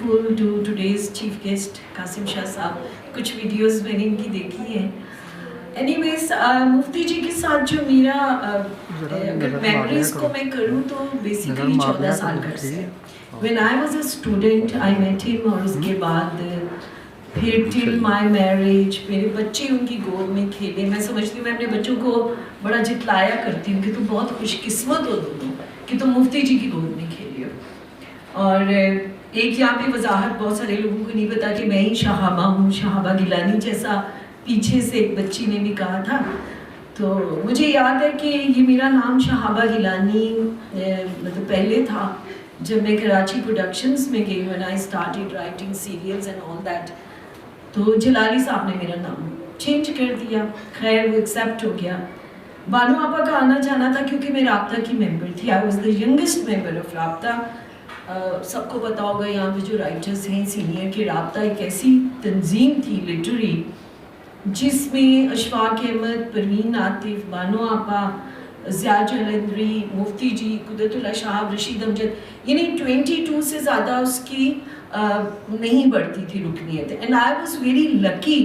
grateful to today's chief guest Qasim Shah साहब. कुछ videos मैंने इनकी देखी हैं. Anyways, मुफ्ती जी के साथ जो मेरा अगर मेमोरीज को मैं करूँ तो बेसिकली 14 साल का है. When I was a student, I met him और उसके बाद फिर till my marriage मेरे बच्चे उनकी गोद में खेले. मैं समझती हूँ मैं अपने बच्चों को बड़ा जितलाया करती हूँ कि तुम बहुत खुशकिस्मत हो दोनों कि तुम मुफ्ती जी की गोद में खेली हो. और एक यहाँ पे वजाहत बहुत सारे लोगों को नहीं पता कि मैं ही शहाबा हूँ, शहाबा गिलानी जैसा पीछे से एक बच्ची ने भी कहा था. तो मुझे याद है कि ये मेरा नाम शहाबा गिलानी मतलब पहले था जब मैं कराची प्रोडक्शंस में गई. When I started writing serials and all that, तो जलाली साहब ने मेरा नाम चेंज कर दिया. खैर वो एक्सेप्ट हो गया. बानो आपा का आना जाना था क्योंकि मैं राब्ता की मेंबर थी. I was the youngest member of राब्ता. सबको पता होगा यहाँ पे जो राइटर्स हैं सीनियर के, राब्ता एक ऐसी तंजीम थी लिटरेरी जिसमें अशफाक अहमद, परवीन आतिफ, बानो आपा, ज़िया जलंधरी, मुफ्ती जी, कुदरतुल्लाह शाह, रशीद अमजद, यानी 22 से ज़्यादा उसकी नहीं बढ़ती थी रुकनीत. And I was very lucky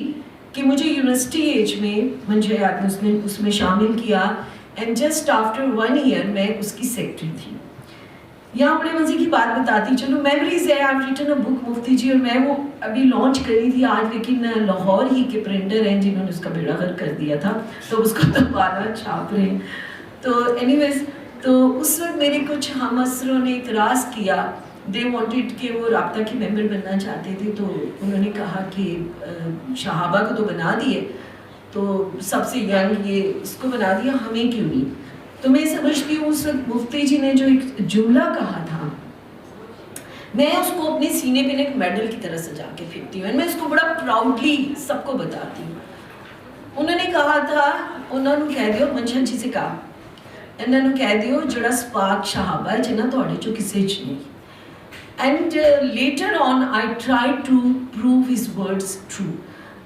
कि मुझे यूनिवर्सिटी एज में मंजरियात ने उसमें शामिल किया. एंड जस्ट आफ्टर 1 ईयर मैं उसकी सेक्रेटरी थी. यहाँ बड़े मज़े की बात बताती चलो, मेमोरीज है. आई रिटन अ बुक मुफ्ती जी, और मैं वो अभी लॉन्च करी थी आज, लेकिन लाहौर ही के प्रिंटर हैं जिन्होंने उसका बेड़ा गर्क कर दिया था तो उसको दोबारा छाप रहे हैं. तो एनीवेज, तो उस वक्त मेरे कुछ हम असरों ने इतराज़ किया. दे वांटेड कि वो राब्ता की मेंबर बनना चाहते थे. तो उन्होंने कहा कि शहाबा को तो बना दिए, तो सबसे यंग ये इसको बना दिया, हमें क्यों नहीं. तो मैं समझती हूँ उस वक्त मुफ्ती जी ने जो एक जुमला कहा था, मैं उसको अपने सीने पे एक मेडल की तरह सजा के फेंकती हूँ. मैं इसको बड़ा प्राउडली सबको बताती हूँ. उन्होंने कहा था, उन्होंने कह दियो मंशा जी से कहा, इन्होंने कह दियो जड़ा स्पाक शहाबा है जिन्ना थोड़े चो किसे च नहीं. And later on I try to prove his words true.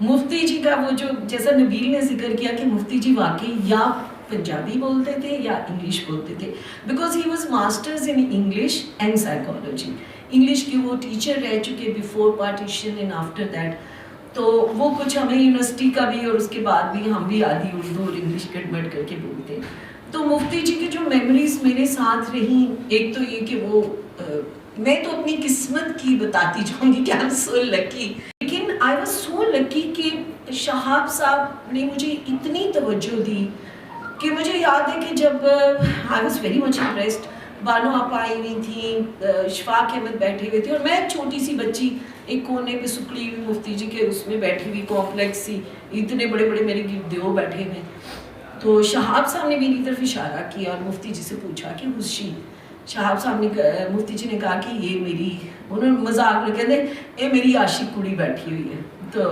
Mufti ji का वो जो, जैसा नबील ने जिक्र किया कि मुफ्ती जी वाकई या पंजाबी बोलते थे या इंग्लिश बोलते थे, because he was masters in English and psychology. English की वो टीचर रह चुके before partition and after that. तो वो कुछ हमें यूनिवर्सिटी का भी और उसके बाद भी हम भी आधी उर्दू और इंग्लिश कन्वर्ट करके बोलते. तो मुफ्ती जी की जो मेमोरीज मेरे साथ रही, एक तो ये कि वो मैं तो अपनी किस्मत की बताती जाऊँगी कि आई एम सो लकी. लेकिन आई वाज सो लकी कि शहाब साहब ने मुझे इतनी तवज्जो दी कि मुझे याद है कि जब आई was very much impressed. Bano आपा आई हुई थी, अशफाक अहमद बैठे हुए थे और मैं छोटी सी बच्ची एक कोने पे सुकड़ी हुई मुफ्ती जी के उसमें बैठी हुई, कॉम्प्लेक्स सी, इतने बड़े बड़े मेरे गिरदेव बैठे हुए. तो शहाब साहब ने मेरी तरफ इशारा किया और मुफ्ती जी से पूछा कि खुशी. शहाब साहब ने, मुफ्ती जी ने कहा कि ये मेरी, उन्होंने मजाक में कहते ये मेरी आशिक कुड़ी बैठी हुई है. तो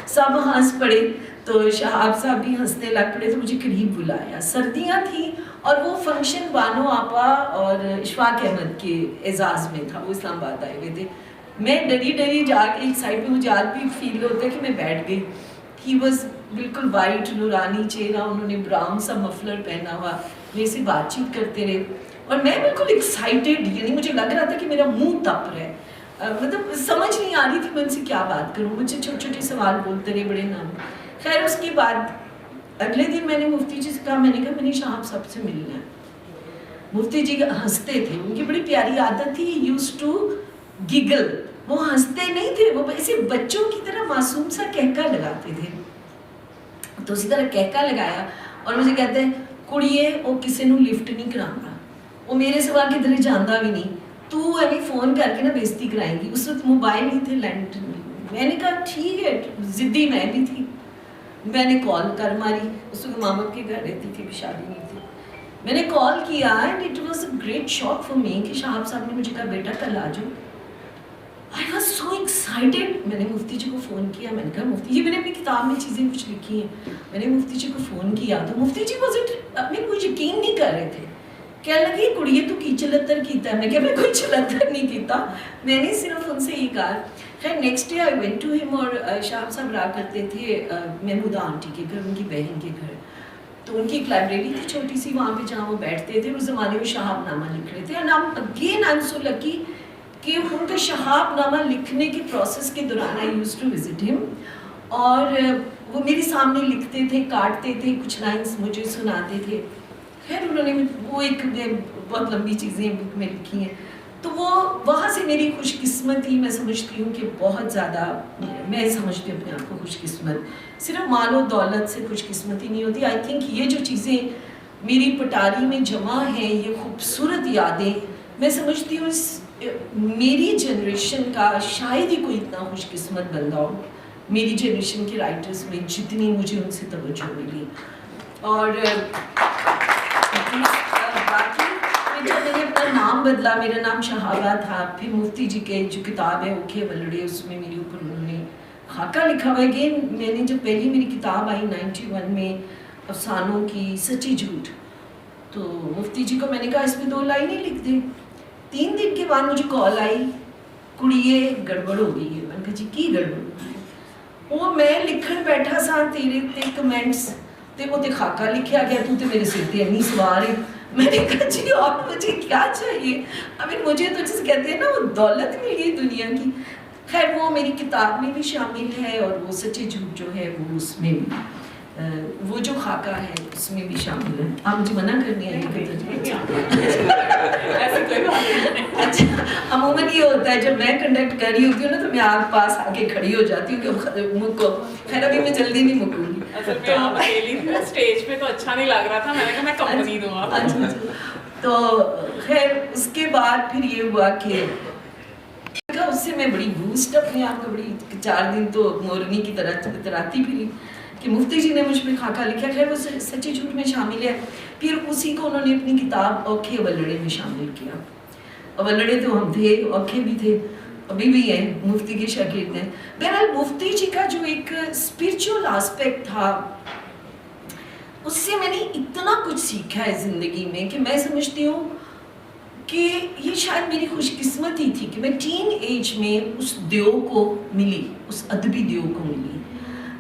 सब हंस पड़े. तो शहाब साहब भी हंसने लग पड़े. तो मुझे करीब बुलाया. सर्दियाँ थी और वो फंक्शन बानो आपा और इशफाक अहमद के एजाज़ में था. वो इस्लामाबाद आए हुए थे. मैं डरी डरी जाके एक साइड पे, मुझे आज भी फील होता है कि मैं बैठ गई. ही वॉज बिल्कुल वाइट नूरानी चेहरा, उन्होंने ब्राउन सा मफलर पहना हुआ, मेरे से बातचीत करते रहे और मैं बिल्कुल एक्साइटेड, यानी मुझे लग रहा था कि मेरा मुंह तप रहा है. मतलब समझ नहीं आ रही थी मैं उनसे क्या बात करूँ. मुझे छोटे छोटे सवाल बोलते रहे, बड़े नाम. खैर उसके बाद अगले दिन मैंने मुफ्ती जी से कहा, मैंने कहा मैंने शाह साहब से मिलना है. मुफ्ती जी हंसते थे. उनकी बड़ी प्यारी आदत थी, यूज्ड टू गिगल. वो हंसते नहीं थे, वो ऐसे बच्चों की तरह मासूम सा कहका लगाते थे. तो उसी तरह कहका लगाया और मुझे कहते हैं, कुड़िए वो किसी को लिफ्ट नहीं कराना, वो मेरे सिवा किधर जाता भी नहीं, तू अभी फ़ोन करके ना बेइज्जती कराएगी. उस वक्त मोबाइल नहीं थे, लैंड. मैंने कहा ठीक है, ज़िद्दी मैं भी थी. मैंने कॉल कर मारी. उस वक्त मामा के घर रहती थी, शादी नहीं थी. मैंने कॉल किया and it was a great shock for me कि शाहब साहब ने मुझे कहा बेटा कल आ जाओ. I was so excited. मैंने मुफ्ती जी को फ़ोन किया. मैंने कहा मुफ्ती जी, मैंने अपनी किताब में चीज़ें कुछ लिखी हैं. मैंने मुफ्ती जी को फ़ोन किया तो मुफ्ती जी मेरे को यकीन नहीं कर रहे थे. कह लगी कुड़िए तू की चलत्तर कीता है. मैं क्या, मैं कोई चलत्तर नहीं कीता, मैंने सिर्फ उनसे ये कहा. खैर next day I went to him और शाहब साहब रहा करते थे महमूदा आंटी के घर, उनकी बहन के घर. तो उनकी एक लाइब्रेरी थी छोटी सी, वहाँ पे जहाँ वो बैठते थे. उस ज़माने में शहाब नामा लिख रहे थे. And again I am so lucky کہ ان کا شہاب نامہ لکھنے کے پروسیس کے دوران آئی یوز ٹو وزٹ ہم، اور وہ میرے سامنے لکھتے تھے، کاٹتے تھے، کچھ لائنس مجھے سناتے تھے. خیر انہوں نے وہ ایک بہت لمبی چیزیں بک میں لکھی ہیں. تو وہ وہاں سے میری خوش قسمتی میں سمجھتی ہوں کہ بہت زیادہ، میں سمجھتی ہوں اپنے آپ کو خوش قسمت. صرف مال و دولت سے خوش قسمتی نہیں ہوتی. آئی تھنک یہ جو چیزیں میری پٹاری میں جمع ہیں، یہ خوبصورت یادیں، میں سمجھتی ہوں اس میری جنریشن کا شاید ہی کوئی اتنا خوش قسمت بندہ ہو میری جنریشن کے رائٹرز میں جتنی مجھے ان سے توجہ ملی. اور باقی جب میں نے اپنا نام بدلا، میرا نام شہابہ تھا، پھر مفتی جی کے جو کتاب ہے اوکھے ولڑے، اس میں میرے اوپر انہوں نے خاکہ لکھا ہوا ہے. اگین میں نے جب پہلی میری کتاب آئی 91 میں افسانوں کی سچی جھوٹ، تو مفتی جی کو میں نے کہا اس میں 2 لائنیں لکھ دیں. 3 دن کے بعد مجھے کال آئی، کڑیے گڑبڑ ہو گئی ہے. میں نے کہا جی کی گڑبڑ؟ وہ میں لکھن بیٹھا سا تیرے تے کمنٹس تے وہ تے خاکہ لکھیا گیا، تو تے میرے سر تے انی سوار ہے. میں نے کہا جی اور مجھے کیا چاہیے؟ مجھے تو جسے کہتے ہیں نا وہ دولت مل گئی دنیا کی. خیر وہ میری کتاب میں بھی شامل ہے، اور وہ سچے جھوٹ جو ہے وہ اس میں بھی، وہ جو خاکہ ہے اس میں بھی شامل ہے. آپ مجھے منع کرنی ہے؟ اچھا عموماً یہ ہوتا ہے جب میں کنڈکٹ کر رہی ہوتی ہوں نا تو میں آپ پاس آ کے کھڑی ہو جاتی ہوں کہ مکو. خیر ابھی میں جلدی نہیں مکوں گی. اصل میں آپ اکیلی تھی اسٹیج پہ تو اچھا نہیں لگ رہا تھا، میں نے کہا میں کمپنی دوں آپ. اچھا تو خیر اس کے بعد پھر یہ ہوا کہ اس سے میں بڑی بوسٹ اپنے آپ کو، بڑی 4 دن تو مورنی کی طرح اتراتی پھری کہ مفتی جی نے مجھ پہ خاکہ لکھا. خیر وہ سچی جھوٹ میں شامل ہے. پھر اسی کو انہوں نے اپنی کتاب اوکھے ولڑے میں شامل کیا. ولڑے تو ہم تھے، اوکھے بھی تھے، ابھی بھی ہیں، مفتی کے شاگرد ہیں. بہرحال مفتی جی کا جو ایک اسپرچول آسپیکٹ تھا، اس سے میں نے اتنا کچھ سیکھا ہے زندگی میں کہ میں سمجھتی ہوں کہ یہ شاید میری خوش قسمتی تھی کہ میں ٹین ایج میں اس دیو کو ملی، اس ادبی دیو کو ملی.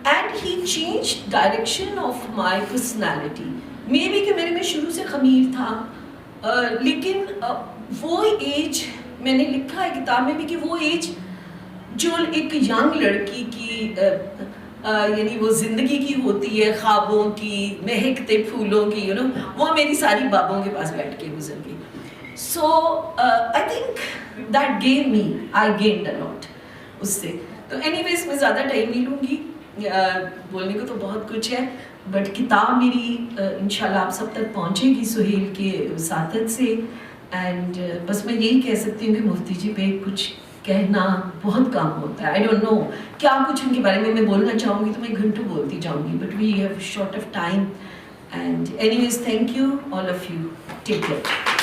And he change direction of my personality. Maybe کہ میرے میں شروع سے خمیر تھا، لیکن وہ ایج میں نے لکھا ہے کتاب میں بھی کہ وہ ایج جو ایک ینگ لڑکی کی یعنی وہ زندگی کی ہوتی ہے، خوابوں کی، مہکتے پھولوں کی، وہ میری ساری بابوں کے پاس بیٹھ کے گزر گئی. So I think that give me, I gained a lot اس سے. تو اینی ویز میں زیادہ ٹائم نہیں لوں گی، بولنے کو تو بہت کچھ ہے، بٹ کتاب میری انشاءاللہ آپ سب تک پہنچے گی سہیل کے وساطت سے. اینڈ بس میں یہی کہہ سکتی ہوں کہ مفتی جی پہ کچھ کہنا بہت کام ہوتا ہے. آئی ڈونٹ نو کیا کچھ ان کے بارے میں بولنا چاہوں گی تو میں گھنٹوں بولتی جاؤں گی، but we have short of time. And anyways thank you all of you. Take care.